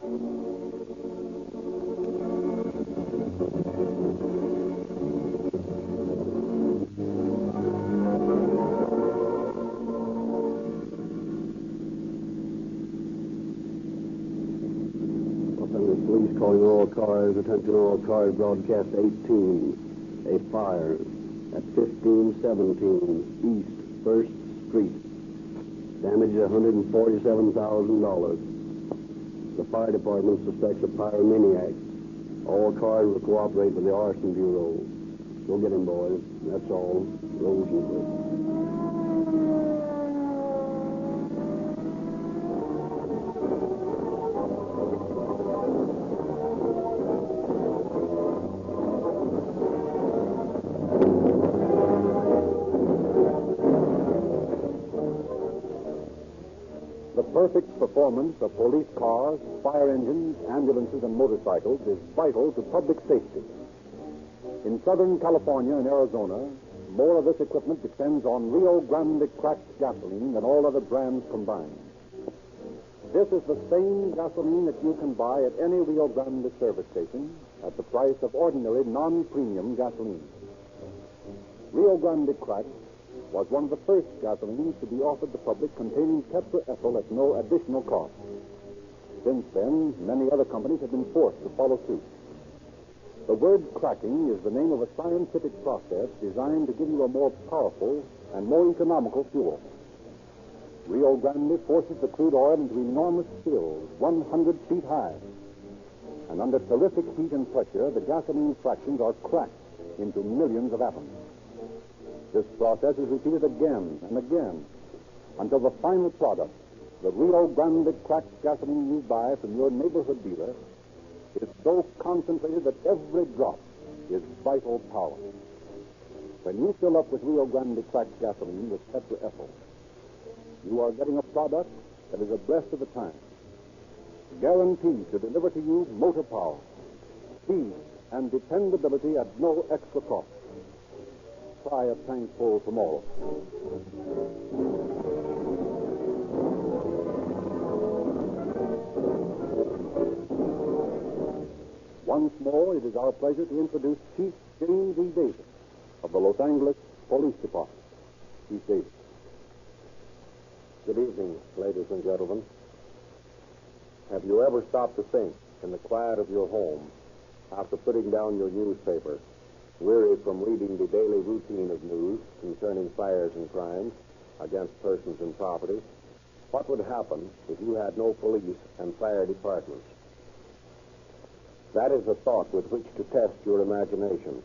Police calling all cars. Attention all cars. Broadcast 18. A fire at 1517 East 1st Street. Damage $147,000. The fire department suspects a pyromaniac. All cars will cooperate with the Arson Bureau. Go get him, boys. That's all. Rosenberg. The perfect performance of police cars, fire engines, ambulances, and motorcycles is vital to public safety. In Southern California and Arizona, more of this equipment depends on Rio Grande cracked gasoline than all other brands combined. This is the same gasoline that you can buy at any Rio Grande service station at the price of ordinary non-premium gasoline. Rio Grande cracked was one of the first gasolines to be offered the public containing tetraethyl at no additional cost. Since then, many other companies have been forced to follow suit. The word cracking is the name of a scientific process designed to give you a more powerful and more economical fuel. Rio Grande forces the crude oil into enormous spills, 100 feet high. And under terrific heat and pressure, the gasoline fractions are cracked into millions of atoms. This process is repeated again and again until the final product, the Rio Grande cracked gasoline you buy from your neighborhood dealer, is so concentrated that every drop is vital power. When you fill up with Rio Grande cracked gasoline with tetraethyl, you are getting a product that is abreast of the time, guaranteed to deliver to you motor power, speed, and dependability at no extra cost. Try a tankful tomorrow. Once more, it is our pleasure to introduce Chief James E. Davis of the Los Angeles Police Department. Chief Davis. Good evening, ladies and gentlemen. Have you ever stopped to think in the quiet of your home after putting down your newspaper, weary from reading the daily routine of news concerning fires and crimes against persons and property, what would happen if you had no police and fire departments? That is a thought with which to test your imagination.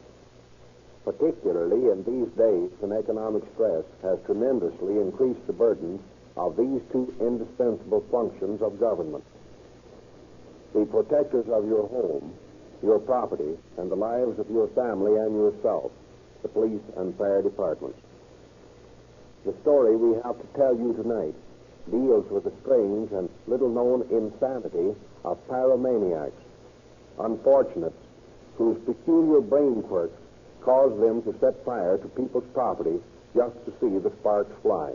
Particularly in these days when economic stress has tremendously increased the burden of these two indispensable functions of government. The protectors of your home, your property, and the lives of your family and yourself, the police and fire departments. The story we have to tell you tonight deals with the strange and little-known insanity of pyromaniacs, unfortunates whose peculiar brain quirks cause them to set fire to people's property just to see the sparks fly,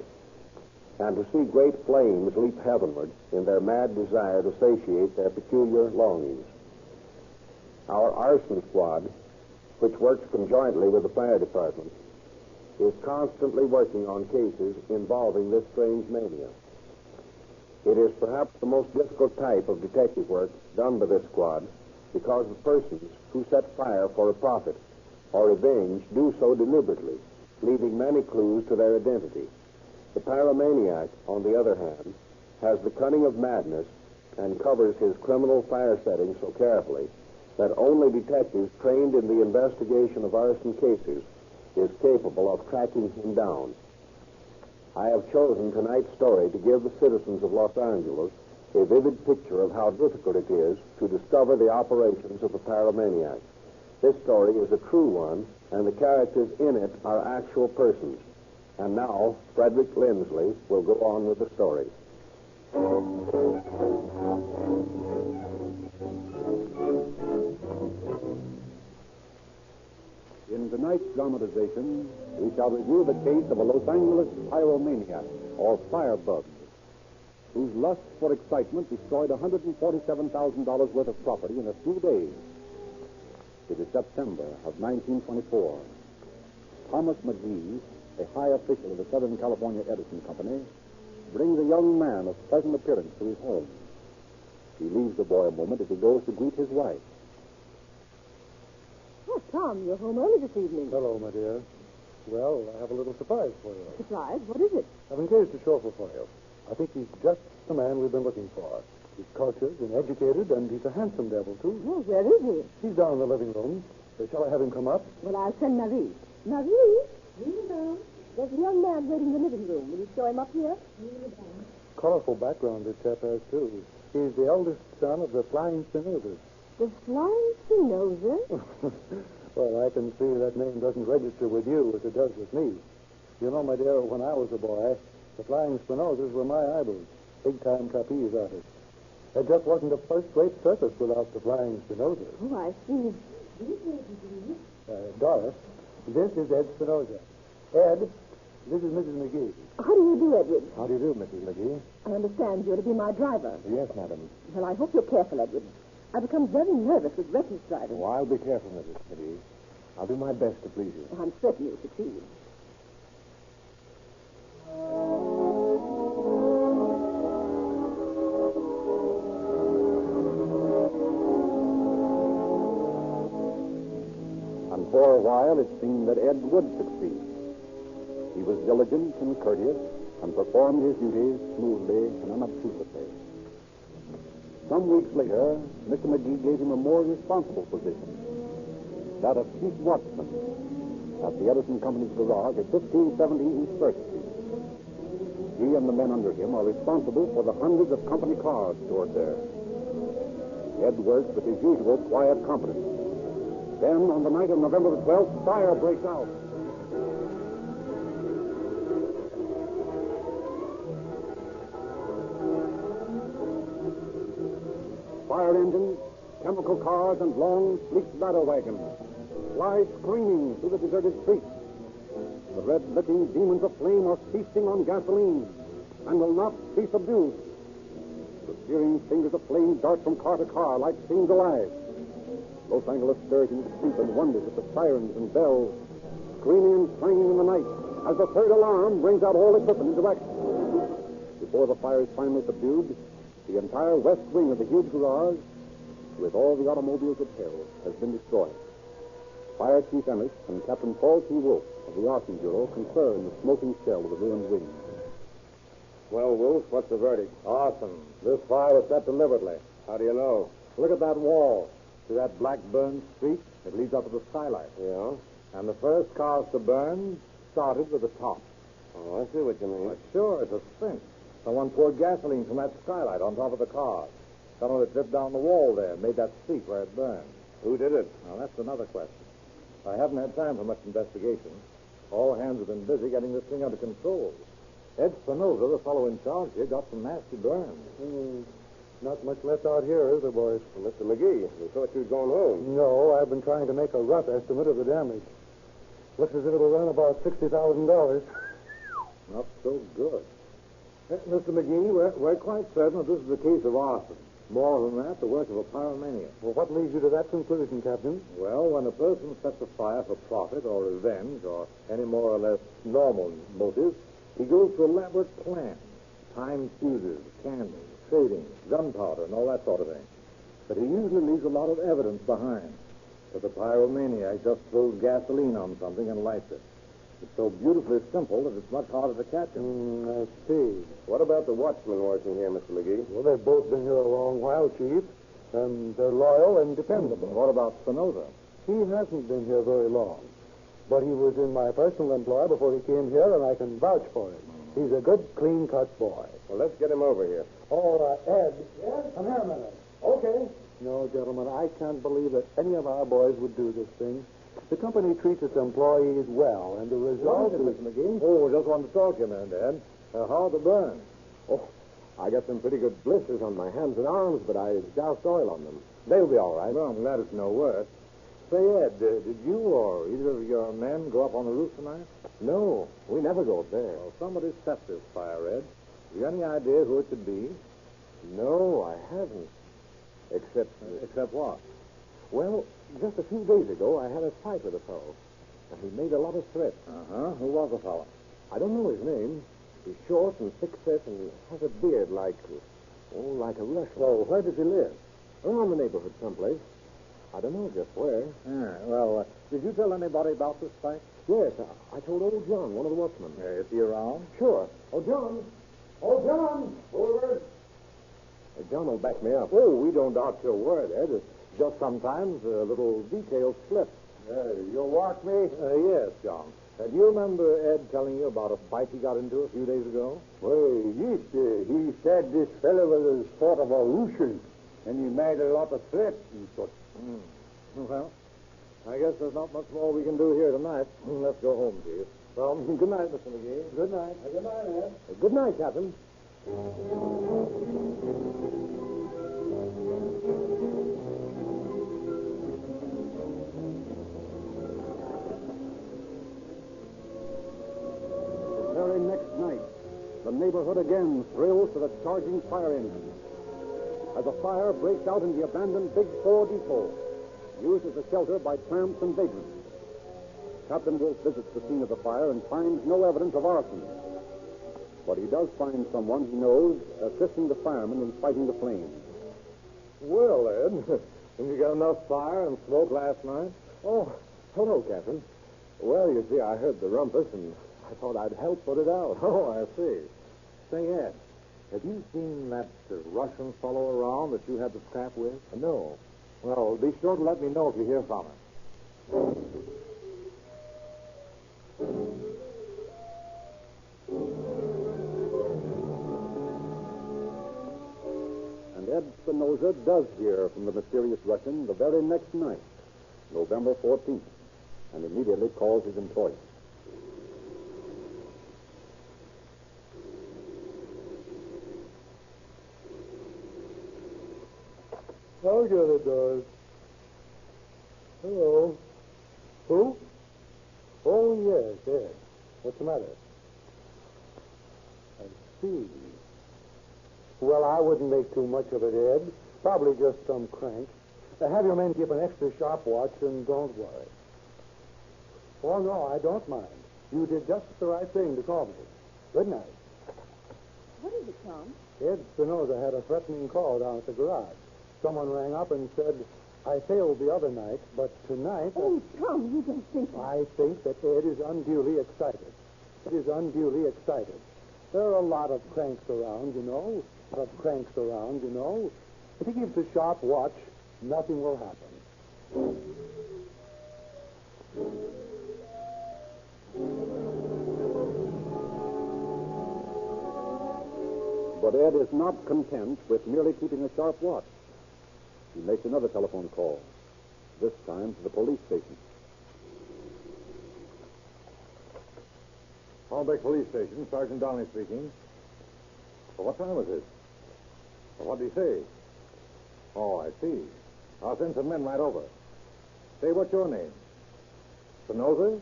and to see great flames leap heavenward in their mad desire to satiate their peculiar longings. Our arson squad, which works conjointly with the fire department, is constantly working on cases involving this strange mania. It is perhaps the most difficult type of detective work done by this squad because the persons who set fire for a profit or revenge do so deliberately, leaving many clues to their identity. The pyromaniac, on the other hand, has the cunning of madness and covers his criminal fire settings so carefully that only detectives trained in the investigation of arson cases is capable of tracking him down. I have chosen tonight's story to give the citizens of Los Angeles a vivid picture of how difficult it is to discover the operations of the pyromaniac. This story is a true one, and the characters in it are actual persons. And now, Frederick Lindsley will go on with the story. In tonight's dramatization, we shall review the case of a Los Angeles pyromaniac, or firebug. whose lust for excitement destroyed $147,000 worth of property in a few days. It is September of 1924. Thomas McGee, a high official of the Southern California Edison Company, brings a young man of pleasant appearance to his home. He leaves the boy a moment as he goes to greet his wife. Oh, Tom, you're home early this evening. Hello, my dear. Well, I have a little surprise for you. Surprise? What is it? I've engaged a chauffeur for you. I think he's just the man we've been looking for. He's cultured and educated, and he's a handsome devil, too. Oh, where is he? He's down in the living room. Shall I have him come up? Well, I'll send Marie. Marie? Down. There's a young man waiting in the living room. Will you show him up here? Colorful background this chap has, too. He's the eldest son of the flying Spinozas. The flying Spinoza? Well, I can see that name doesn't register with you as it does with me. You know, my dear, when I was a boy, the flying Spinozas were my idols, big-time trapeze artists. There just wasn't a first-rate circus without the flying Spinozas. Oh, I see. Doris, this is Ed Spinoza. Ed, this is Mrs. McGee. How do you do, Edward? How do you do, Mrs. McGee? I understand you're to be my driver. Yes, madam. Well, I hope you're careful, Edward. I've become very nervous with reckless driving. Oh, I'll be careful, Mrs. McGee. I'll do my best to please you. I'm certain you'll succeed. And for a while, it seemed that Ed would succeed. He was diligent and courteous and performed his duties smoothly and unobtrusively. Some weeks later, Mr. McGee gave him a more responsible position, that of chief watchman at the Edison Company's garage at 1570 East First Street. He and the men under him are responsible for the hundreds of company cars stored there. Ed works with his usual quiet competence. Then, on the night of November the 12th, fire breaks out. Fire engines, chemical cars, and long, sleek ladder wagons fly screaming through the deserted streets. The red-licking demons of flame are feasting on gasoline and will not be subdued. The searing fingers of flame dart from car to car like things alive. Los Angeles stirs into sleep and wonders at the sirens and bells, screaming and clanging in the night as the third alarm brings out all equipment into action. Before the fire is finally subdued, the entire west wing of the huge garage, with all the automobiles it held, has been destroyed. Fire Chief Emmett and Captain Paul T. Wolf of the Arson Bureau confer in the smoking shell of the ruined wing. Well, Wolf, what's the verdict? Awesome. This fire was set deliberately. How do you know? Look at that wall. See that black burned streak? It leads up to the skylight. Yeah? And the first cars to burn started with the top. Oh, I see what you mean. Well, sure, it's a cinch. Someone poured gasoline from that skylight on top of the car. Someone that dripped down the wall there, made that streak where it burned. Who did it? Now, that's another question. I haven't had time for much investigation. All hands have been busy getting this thing under control. Ed Spinoza, the fellow in charge here, got some nasty burns. Not much left out here, is there, boys? Well, Mr. McGee, we thought you'd gone home. No, I've been trying to make a rough estimate of the damage. Looks as if it'll run about $60,000. Not so good. Mr. McGee, we're quite certain that this is a case of arson. More than that, the work of a pyromaniac. Well, what leads you to that conclusion, Captain? Well, when a person sets a fire for profit or revenge or any more or less normal motive, he goes to elaborate plans, timed fuses, candles, trading, gunpowder, and all that sort of thing. But he usually leaves a lot of evidence behind. But the pyromaniac just throws gasoline on something and lights it. It's so beautifully simple that it's much harder to catch him. I see. What about the watchmen working here, Mr. McGee? Well, they've both been here a long while, Chief, and they're loyal and dependable. What about Spinoza? He hasn't been here very long, but he was in my personal employ before he came here, and I can vouch for him. He's a good, clean-cut boy. Well, let's get him over here. Oh, Ed. Yes? Come here a minute. Okay. No, gentlemen, I can't believe that any of our boys would do this thing. The company treats its employees well, and the result is... Mr. McGee? Oh, just wanted to talk to you a minute, Ed. How the burn? Oh, I got some pretty good blisters on my hands and arms, but I doused oil on them. They'll be all right. Well, I'm glad it's no worse. Say, Ed, did you or either of your men go up on the roof tonight? No, we never go up there. Well, somebody set this fire, Ed. You got any idea who it could be? No, I haven't. Except, Except what? well, just a few days ago, I had a fight with a fellow. And he made a lot of threats. Uh-huh. Who was the fellow? I don't know his name. He's short and thick-set and has a beard like a Russian. Well, where does he live? Around the neighborhood someplace. I don't know just where. Well, did you tell anybody about this fight? Yes, I told old John, one of the watchmen. Is he around? Sure. Oh, John! Oh, John! Over. John will back me up. Oh, we don't doubt your word, Ed. It's just sometimes a little detail slips. You'll watch me? Yes, John. Do you remember Ed telling you about a fight he got into a few days ago? Well, yes, he said this fellow was sort of a Russian, and he made a lot of threats and such. Well, I guess there's not much more we can do here tonight. Let's go home, Chief. Well, good night, Mr. McGee. Good night. Good night, Ed. Good night, Captain. The very next night, the neighborhood again thrills to the charging fire engines. As a fire breaks out in the abandoned Big Four depot, used as a shelter by tramps and vagrants. Captain Wolf visits the scene of the fire and finds no evidence of arson. But he does find someone he knows assisting the firemen in fighting the flames. Well, Ed, didn't you get enough fire and smoke last night? Oh, hello, Captain. Well, you see, I heard the rumpus, and I thought I'd help put it out. Oh, I see. Say, Ed, have you seen that Russian fellow around that you had the scrap with? No. Well, be sure to let me know if you hear from him. And Ed Spinoza does hear from the mysterious Russian the very next night, November 14th, and immediately calls his employer. I'll get it, Doris. Hello. Who? Oh, yes, Ed. What's the matter? I see. Well, I wouldn't make too much of it, Ed. Probably just some crank. Have your men keep an extra sharp watch and don't worry. Oh, no, I don't mind. You did just the right thing to call me. Good night. What is it, Tom? Ed Spinoza had a threatening call down at the garage. Someone rang up and said, I failed the other night, but tonight... Oh, Tom, you don't think... I think that Ed is unduly excited. Ed is unduly excited. There are a lot of cranks around, you know. If he keeps a sharp watch, nothing will happen. But Ed is not content with merely keeping a sharp watch. He makes another telephone call, this time to the police station. Holbeck Police Station, Sergeant Downey speaking. Well, what time is it? Well, what did he say? Oh, I see. I'll send some men right over. Say, what's your name? Spinoza?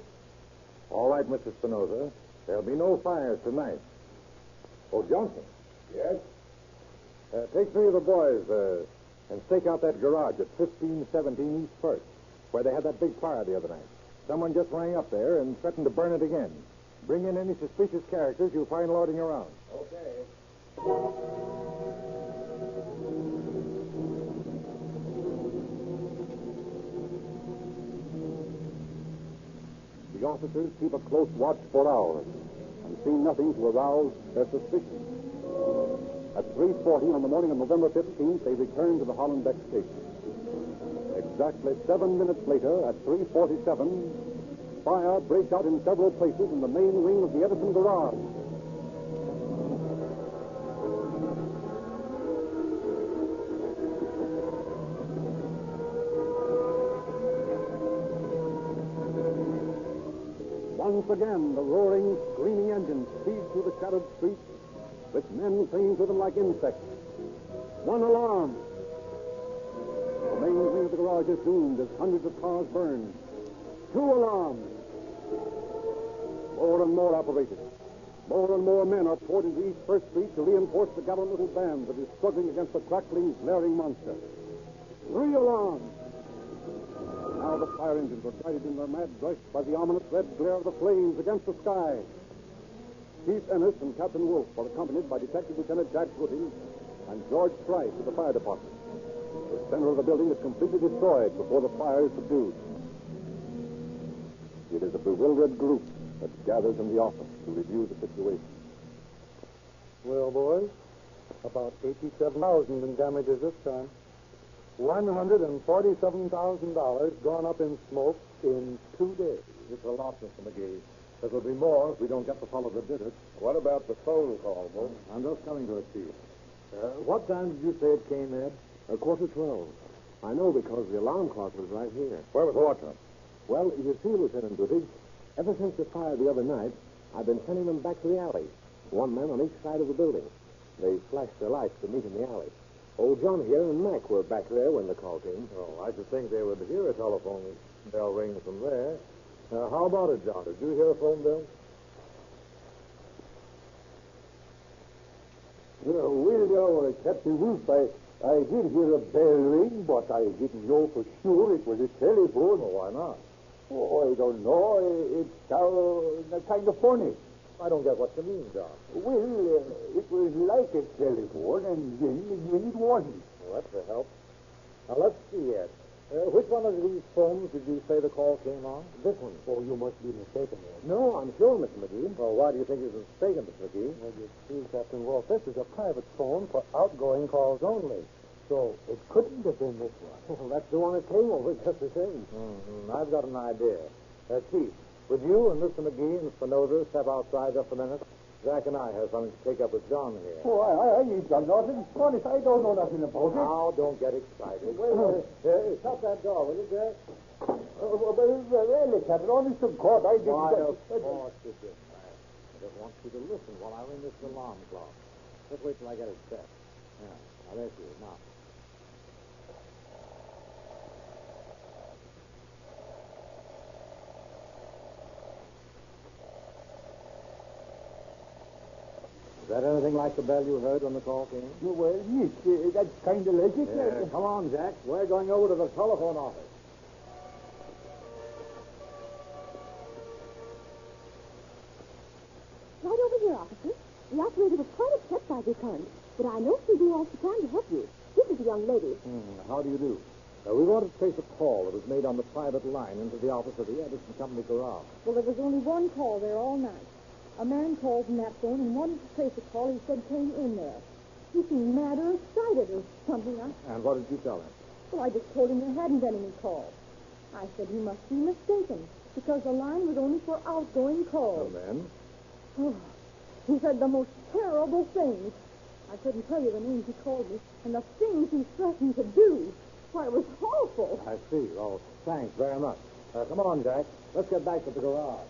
All right, Mr. Spinoza. There'll be no fires tonight. Oh, Johnson. Yes? Take three of the boys and stake out that garage at 1517 East First, where they had that big fire the other night. Someone just rang up there and threatened to burn it again. Bring in any suspicious characters you'll find loitering around. Okay. The officers keep a close watch for hours and see nothing to arouse their suspicion. At 3:40 on the morning of November 15th, they return to the Hollenbeck station. Exactly 7 minutes later, at 3:47, fire breaks out in several places in the main wing of the Edison garage. Once again, the roaring, screaming engine speeds through the shadowed streets with men clinging to them like insects. One alarm. The main wing of the garage is doomed as hundreds of cars burn. Two alarms. More and more operated. More and more men are poured into East First Street to reinforce the governmental band that is struggling against the crackling, glaring monster. 3 alarms! Now the fire engines are guided in their mad rush by the ominous red glare of the flames against the sky. Chief Ennis and Captain Wolf are accompanied by Detective Lieutenant Jack Gooding and George Price of the fire department. The center of the building is completely destroyed before the fire is subdued. It is a bewildered group that gathers in the office to review the situation. Well, boys, about 87,000 in damages this time. $147,000 gone up in smoke in 2 days. It's a lot, Mr. McGee. There will be more if we don't get the fellow that did it. What about the phone call, Wolf? I'm just coming to it, Chief. What time did you say it came, Ed? 12:15. I know because the alarm clock was right here. Where was the watchman? Well, you see, Lieutenant Gooding, ever since the fire the other night, I've been sending them back to the alley. 1 man on each side of the building. They flashed their lights to meet in the alley. Old John here and Mac were back there when the call came. Oh, I should think they would hear a telephone bell ring from there. How about it, John? Did you hear a phone bill? Well, Captain Wolf, I did hear a bell ring, but I didn't know for sure it was a telephone. Well, why not? Oh, I don't know. It sounds kind of funny. I don't get what you mean, John. Well, it was like a telephone, and then again it wasn't. Well, that's a help. Now, let's see, Ed. Which one of these phones did you say the call came on? This one. Oh, you must be mistaken, Ed. No, I'm sure, Mr. McGee. Well, why do you think he was mistaken, Mr. McGee? Well, you see, Captain Wolf, this is a private phone for outgoing calls only. So it couldn't have been this one. Well, that's the one that came over just the same. I've got an idea. Chief, would you and Mr. McGee and Spinoza step outside just a minute? Jack and I have something to take up with John here. Oh, I ain't done nothing. Honest, I don't know nothing about it. Now, don't get excited. Shut that door, will you, Jack? Really, Captain, honest to God, I didn't... Why, of course you didn't. I just want you to listen while I ring this alarm clock. Just wait till I get it set. Yeah, now there she is, now. Is that anything like the bell you heard when the call came? Well, yes, that's kind of like it. Come on, Jack. We're going over to the telephone office. Right over here, officer. The operator was quite upset by the current, but I know she'll do all she can to help you. This is the young lady. How do you do? We want to trace a call that was made on the private line into the office of the Edison Company garage. Well, there was only one call there all night. A man called from that phone and wanted to trace a call he said came in there. He seemed mad or excited or something. And what did you tell him? Well, I just told him there hadn't been any call. I said he must be mistaken because the line was only for outgoing calls. And then? Oh, he said the most terrible things. I couldn't tell you the names he called me and the things he threatened to do. Why, it was awful. I see. Oh, thanks very much. Come on, Jack. Let's get back to the garage.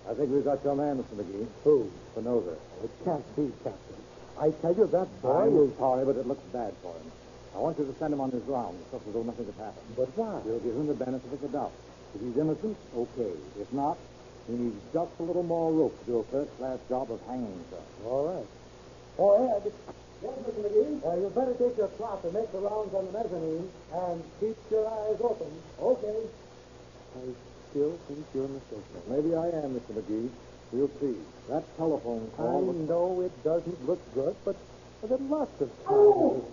I think we've got your man, Mr. McGee. Who? Spinoza. It can't be, Captain. I tell you, that boy I'm is... sorry, but it looks bad for him. I want you to send him on his rounds, just as though nothing had happened. But why? We'll give him the benefit of the doubt. If he's innocent, okay. If not, he needs just a little more rope to do a first-class job of hanging himself. All right. Oh, Ed. Yes, Mr. McGee? You better take your clock and make the rounds on the mezzanine and keep your eyes open. Okay. I still think you're mistaken. Maybe I am, Mr. McGee. We'll see. That telephone I call... know it doesn't look good, but there must have... Oh!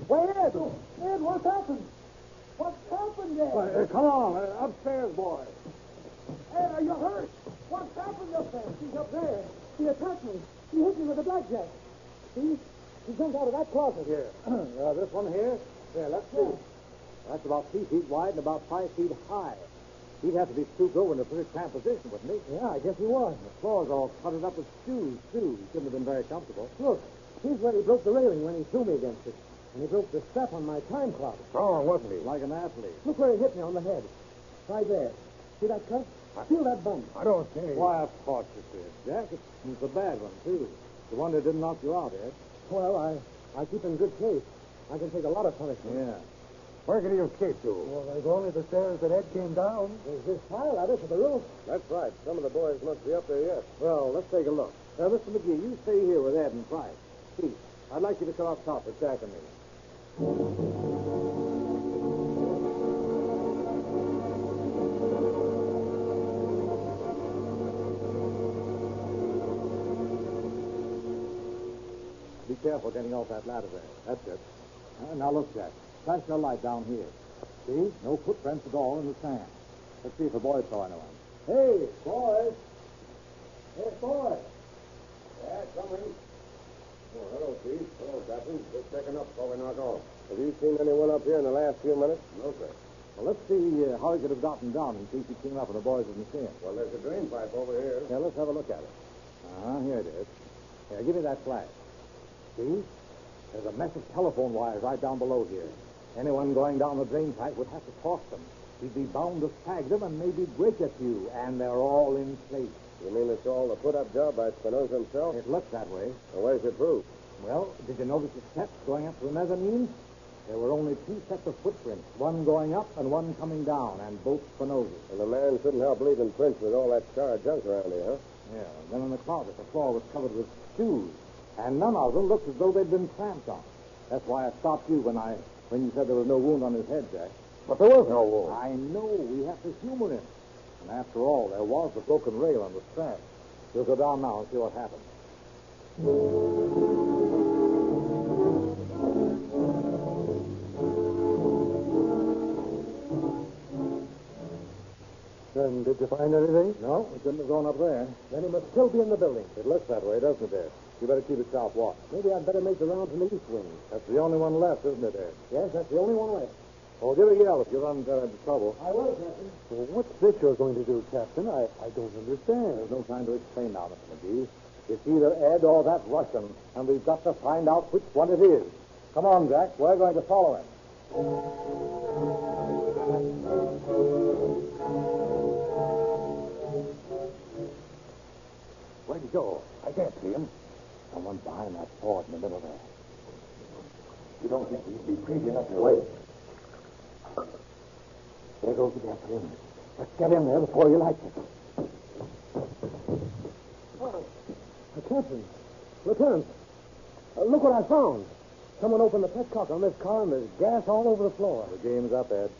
Wait, Ed! Ed, what's happened? What's happened there? come on. Upstairs, boy. Ed, are you hurt? What's happened up there? She's up there. He attacked me. He hit me with a blackjack. See? He jumped out of that closet. Here. This one here? Here, let's see. That's about 3 feet wide and about 5 feet high. He'd have to be stooped over in a pretty cramped position, wouldn't he? Yeah, I guess he was. The floor's all covered up with shoes, too. He couldn't have been very comfortable. Look, here's where he broke the railing when he threw me against it. And he broke the strap on my time clock. Strong, wasn't he? Like an athlete. Look where he hit me on the head. Right there. See that cut? Feel that bump. I don't see. Why, of course you did, Jack. It's a bad one, too. The one that didn't knock you out, Ed. Well, I keep in good case. I can take a lot of punishment. Yeah. Where could he escape to? Well, there's only the stairs that Ed came down. There's this tile ladder to the roof. That's right. Some of the boys must be up there yet. Well, let's take a look. Mr. McGee, you stay here with Ed and Price. Pete, I'd like you to come up top with Jack and me. Be careful getting off that ladder there. That's it. Now look, Jack. Flash your light down here. See? No footprints at all in the sand. Let's see if the boys saw anyone. Hey, boys! Hey, boys! Yeah, coming. Oh, hello, Chief. Hello, Captain. Just checking up before we knock off. Have you seen anyone up here in the last few minutes? No, sir. Well, let's see how he could have gotten down in case he came up and the boys didn't see him. Well, there's a drain pipe over here. Yeah, let's have a look at it. Here it is. Here, give me that flash. See? There's a mess of telephone wires right down below here. Anyone going down the drain pipe would have to cross them. He'd be bound to snag them and maybe break a few, and they're all in place. You mean it's all a put-up job by Spinoza himself? It looks that way. Well, where's your proof? Well, did you notice the steps going up to the mezzanine? There were only two sets of footprints, one going up and one coming down, and both Spinoza's. And the man shouldn't help leaving prints with all that charred junk around here, huh? Yeah, and then in the closet, the floor was covered with shoes, and none of them looked as though they'd been tramped on. That's why I stopped you when you said there was no wound on his head, Jack. But there was no wound. I know. We have to humor him. And after all, there was the broken rail on the strap. We'll go down now and see what happens. Then did you find anything? No, we couldn't have gone up there. Then he must still be in the building. It looks that way, doesn't it, Ed? You better keep it sharp watch. Maybe I'd better make the round from the east wing. That's the only one left, isn't it, Ed? Yes, that's the only one left. Well, give a yell if you run into trouble. I will, Captain. Well, what's this you're going to do, Captain? I don't understand. There's no time to explain now, Mr. McGee. It's either Ed or that Russian, and we've got to find out which one it is. Come on, Jack. We're going to follow him. Where'd he go? I can't see him. Someone's behind that board in the middle there. You don't think he'd be crazy enough to wait? There goes the gasoline. Let's get in there before he lights it. Oh, Captain. Lieutenant. Look what I found. Someone opened the petcock on this car, and there's gas all over the floor. The game's up, Ed.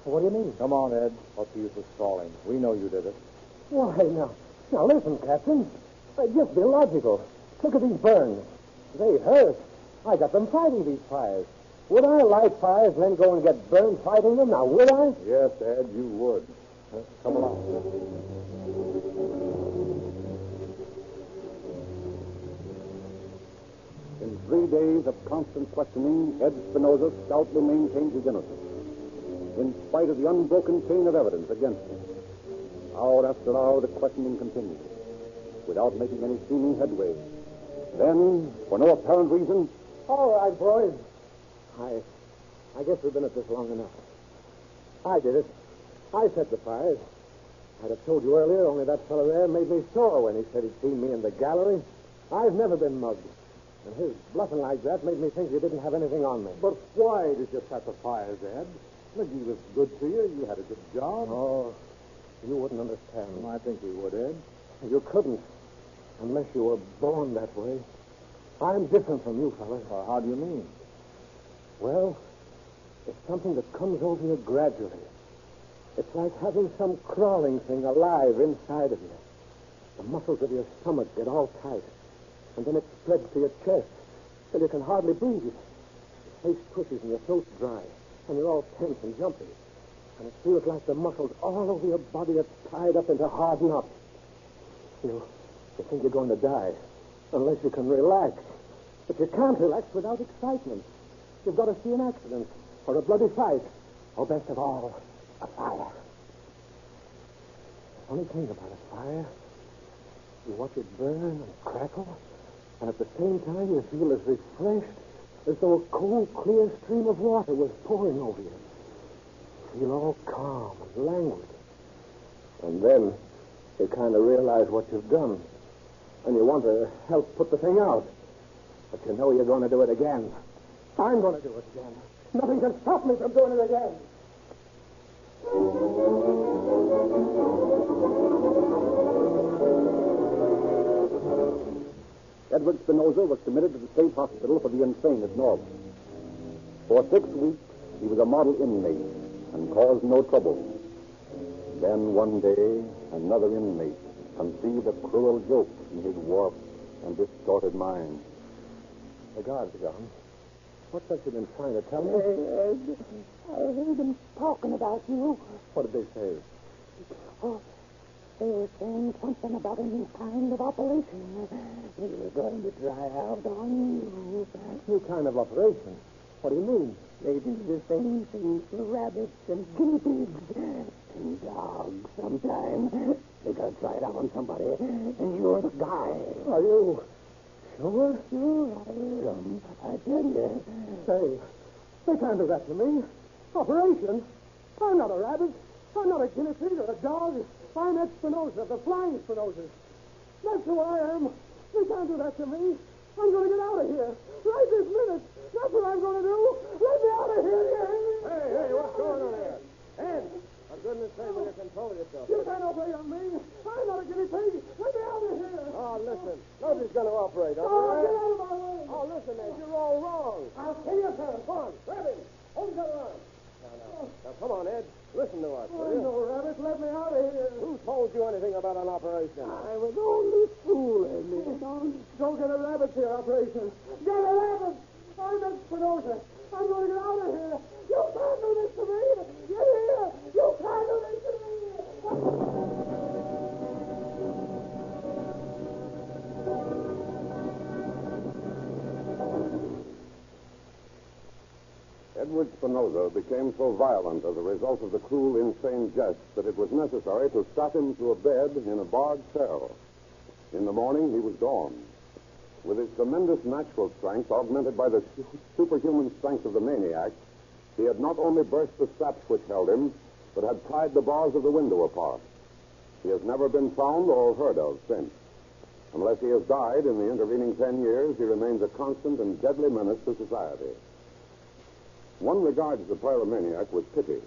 What do you mean? Come on, Ed. What's the use of stalling? We know you did it. Why, now listen, Captain. Just be logical. Look at these burns. They hurt. I got them fighting these fires. Would I light fires and then go and get burned fighting them? Now, would I? Yes, Ed, you would. Come along. In 3 days of constant questioning, Ed Spinoza stoutly maintained his innocence, in spite of the unbroken chain of evidence against him. Hour after hour, the questioning continued, without making any seeming headway. Then, for no apparent reason... All right, boys. I guess we've been at this long enough. I did it. I set the fires. I'd have told you earlier, only that fellow there made me sore when he said he'd seen me in the gallery. I've never been mugged. And his bluffing like that made me think you didn't have anything on me. But why did you set the fires, Ed? McGee was good to you. You had a good job. Oh, you wouldn't understand. I think we would, Ed. You couldn't, unless you were born that way. I'm different from you, fellas. How do you mean? Well, it's something that comes over you gradually. It's like having some crawling thing alive inside of you. The muscles of your stomach get all tight, and then it spreads to your chest till you can hardly breathe. Your face twitches and your throat's dry, and you're all tense and jumpy. And it feels like the muscles all over your body are tied up into hard knots. You think you're going to die, unless you can relax. But you can't relax without excitement. You've got to see an accident, or a bloody fight, or best of all, a fire. The funny thing about a fire, you watch it burn and crackle, and at the same time you feel as refreshed as though a cold, clear stream of water was pouring over you. You feel all calm and languid. And then you kind of realize what you've done, and you want to help put the thing out. But you know you're going to do it again, I'm going to do it again. Nothing can stop me from doing it again. Edward Spinoza was committed to the state hospital for the insane at Norway. For 6 weeks, he was a model inmate and caused no trouble. Then one day, another inmate conceived a cruel joke in his warped and distorted mind. The guards are gone. What's that you've been trying to tell me? Ed, I heard them talking about you. What did they say? Oh, they were saying something about a new kind of operation. They were going to try out on you. New kind of operation? What do you mean? They do the same things to rabbits and guinea pigs and dogs sometimes. They're going to try it out on somebody, and you're the guy. Are you sure? Sure, I heard them. I tell you. Say, they can't do that to me. Operation? I'm not a rabbit. I'm not a guinea pig or a dog. I'm Ed Spinoza, the flying Spinoza. That's who I am. They can't do that to me. I'm going to get out of here. Right this minute. That's what I'm going to do. Let me out of here. Hey, what's going on here? Ed, for goodness sake, will you control yourself? You can't operate on me. I'm not a guinea pig. Let me out of here. Oh, listen. Nobody's going to operate on Oh, you. get out of my way. Oh, listen, Ed, you're all wrong. I'll kill you, sir. Come on, grab him. Hold each other on. Now, come on, Ed. Listen to us, will Oh, you? no, rabbit. Let me out of here. Who told you anything about an operation? I was only fooling. Go get a rabbit here, operation. Get a rabbit. I'm Ed Spinoza. I'm going to get out of here. You can't do this to me. Get here. You can't do this to me. Edward Spinoza became so violent as a result of the cruel, insane jest that it was necessary to strap him to a bed in a barred cell. In the morning, he was gone. With his tremendous natural strength, augmented by the superhuman strength of the maniac, he had not only burst the straps which held him, but had pried the bars of the window apart. He has never been found or heard of since. Unless he has died in the intervening 10 years, he remains a constant and deadly menace to society. One regards the pyromaniac with pity.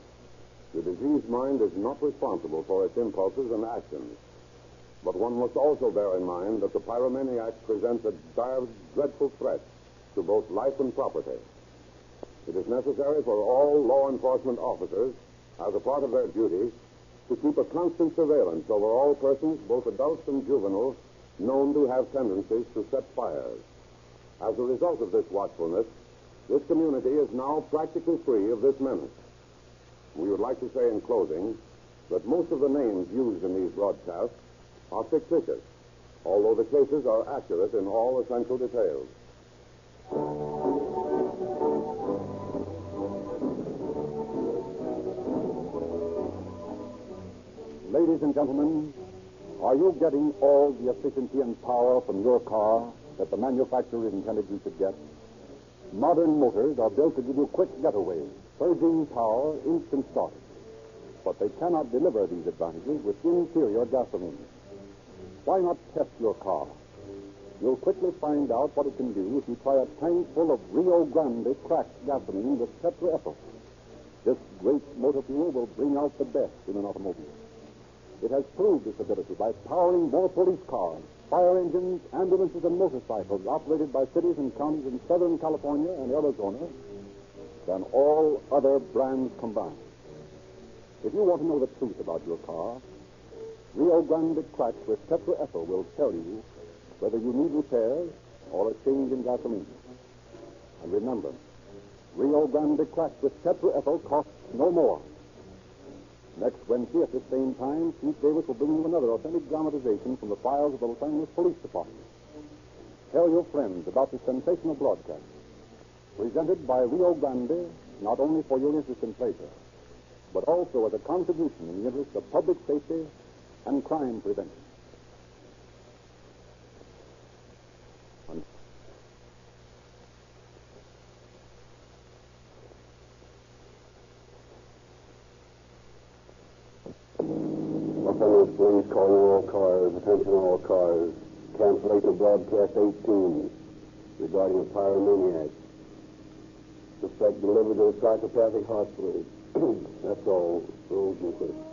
The diseased mind is not responsible for its impulses and actions. But one must also bear in mind that the pyromaniac presents a dreadful threat to both life and property. It is necessary for all law enforcement officers, as a part of their duty, to keep a constant surveillance over all persons, both adults and juveniles, known to have tendencies to set fires. As a result of this watchfulness, this community is now practically free of this menace. We would like to say in closing that most of the names used in these broadcasts are fictitious, although the cases are accurate in all essential details. Ladies and gentlemen, are you getting all the efficiency and power from your car that the manufacturer intended you should get? Modern motors are built to give you quick getaways, surging power, instant start. But they cannot deliver these advantages with inferior gasoline. Why not test your car? You'll quickly find out what it can do if you try a tank full of Rio Grande cracked gasoline with tetraethyl. This great motor fuel will bring out the best in an automobile. It has proved its ability by powering more police cars, fire engines, ambulances, and motorcycles operated by cities and counties in Southern California and Arizona than all other brands combined. If you want to know the truth about your car, Rio Grande cracked with tetraethyl will tell you whether you need repairs or a change in gasoline. And remember, Rio Grande cracked with tetraethyl costs no more. Next Wednesday at this same time, Chief Davis will bring you another authentic dramatization from the files of the Los Angeles Police Department. Tell your friends about this sensational broadcast, presented by Rio Grande, not only for your interest and pleasure, but also as a contribution in the interest of public safety and crime prevention. Los Angeles Police calling all cars. Attention all cars. Cancellation of broadcast 18 regarding a pyromaniac. Suspect delivered to a psychopathic hospital. That's all, Rosenquist.